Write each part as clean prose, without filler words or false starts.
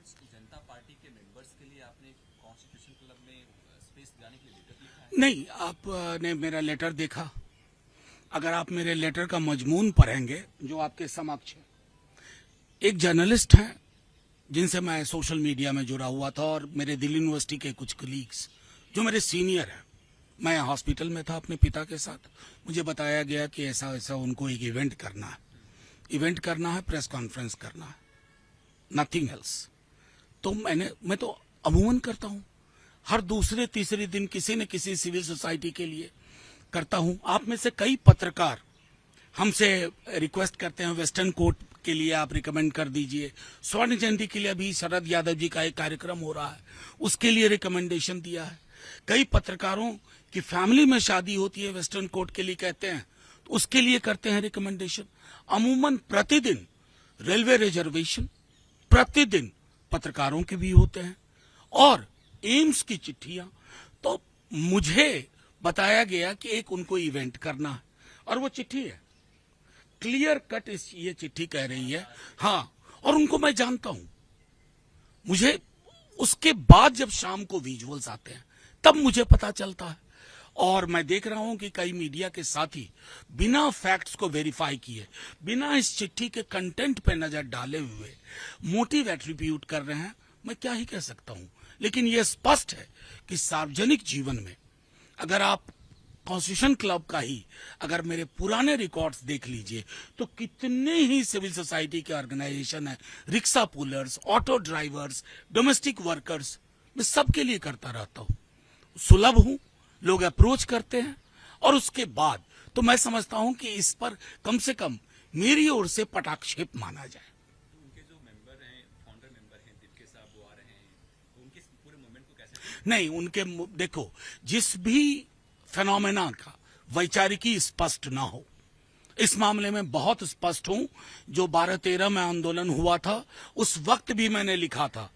Peoples जनता party के members के लिए आपने कॉन्स्टिट्यूशन क्लब में स्पेस जाने के लिए लेटर लिखा है? नहीं, आपने मेरा लेटर देखा? अगर आप मेरे लेटर का मजमून पढ़ेंगे जो आपके समक्ष है, एक जर्नलिस्ट हैं जिनसे मैं सोशल मीडिया में जुड़ा हुआ था और मेरे दिल्ली यूनिवर्सिटी के कुछ कलीग्स जो मेरे सीनियर हैं, मैं हॉस्पिटल में था अपने पिता के साथ, मुझे बताया गया कि ऐसा ऐसा उनको एक इवेंट करना है, प्रेस कॉन्फ्रेंस करना है, नथिंग एल्स। तो मैं तो अमूमन करता हूं, हर दूसरे तीसरे दिन किसी न किसी सिविल सोसाइटी के लिए करता हूं। आप में से कई पत्रकार हमसे रिक्वेस्ट करते हैं वेस्टर्न कोर्ट के लिए आप रिकमेंड कर दीजिए, स्वर्ण जयंती के लिए अभी शरद यादव जी का एक कार्यक्रम हो रहा है, उसके लिए रिकमेंडेशन दिया है। कई पत्रकारों की फैमिली में शादी होती है, वेस्टर्न कोर्ट के लिए कहते हैं, तो उसके लिए करते हैं रिकमेंडेशन। अमूमन प्रतिदिन रेलवे रिजर्वेशन प्रतिदिन पत्रकारों के भी होते हैं और एम्स की चिट्ठियां। तो मुझे बताया गया कि एक उनको इवेंट करना है और वो चिट्ठी है, क्लियर कट ये चिट्ठी कह रही है, हाँ, और उनको मैं जानता हूं। मुझे उसके बाद जब शाम को विजुअल्स आते हैं तब मुझे पता चलता है और मैं देख रहा हूं कि कई मीडिया के साथी बिना फैक्ट्स को वेरीफाई किए, बिना इस चिट्ठी के कंटेंट पे नजर डाले हुए मोटिव एट्रीब्यूट कर रहे हैं। मैं क्या ही कह सकता हूं, लेकिन यह स्पष्ट है कि सार्वजनिक जीवन में अगर आप कॉन्स्टिट्यूशन क्लब का ही अगर मेरे पुराने रिकॉर्ड्स देख लीजिए तो कितने ही सिविल सोसाइटी के ऑर्गेनाइजेशन है, rickshaw pullers, auto drivers, domestic workers, मैं सबके लिए करता रहता हूं। सुलभ हूं, लोग अप्रोच करते हैं और उसके बाद तो मैं समझता हूं कि इस पर कम से कम मेरी ओर से पटाक्षेप माना जाए। उनके जो मेंबर हैं, फाउंडर मेंबर हैं दीपके साहब, वो आ रहे हैं, उनके पूरे मूवमेंट को कैसे? नहीं, उनके देखो, जिस भी फेनोमेना का वैचारिकी स्पष्ट ना हो, इस मामले में बहुत स्पष्ट हूं। जो 12-13 में आंदोलन हुआ था उस वक्त भी मैंने लिखा था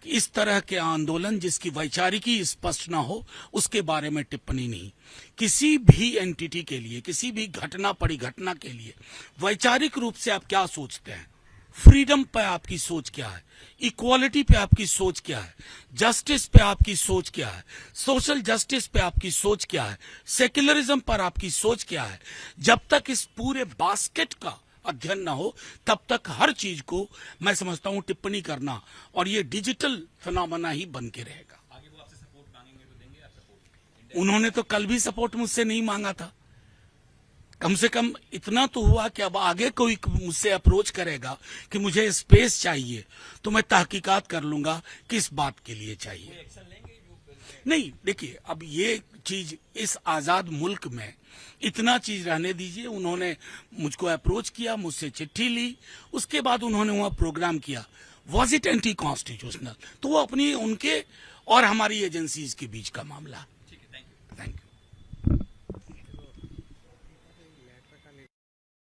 कि इस तरह के आंदोलन जिसकी वैचारिकी स्पष्ट ना हो उसके बारे में टिप्पणी नहीं। किसी भी एंटिटी के लिए, किसी भी परिघटना के लिए वैचारिक रूप से आप क्या सोचते हैं, फ्रीडम पे आपकी सोच क्या है, इक्वालिटी पे आपकी सोच क्या है, जस्टिस पे आपकी सोच क्या है, सोशल जस्टिस पे आपकी सोच क्या है, सेक्युलरिज्म पर आपकी सोच क्या है, जब तक इस पूरे बास्केट का अध्ययन ना हो तब तक हर चीज को मैं समझता हूं टिप्पणी करना और ये डिजिटल फिनोमेना ही बन के रहेगा। आगे वो आपसे सपोर्ट मांगेंगे तो देंगे आप सपोर्ट? उन्होंने तो कल भी सपोर्ट मुझसे नहीं मांगा था। कम से कम इतना तो हुआ कि अब आगे कोई मुझसे अप्रोच करेगा कि मुझे स्पेस चाहिए तो मैं तहकीकात कर लूंगा किस बात के लिए चाहिए। नहीं, देखिए, अब ये चीज इस आजाद मुल्क में इतना चीज रहने दीजिए। उन्होंने मुझको अप्रोच किया, मुझसे चिट्ठी ली, उसके बाद उन्होंने वहां प्रोग्राम किया। Was it anti constitutional? तो वो अपनी उनके और हमारी एजेंसीज के बीच का मामला।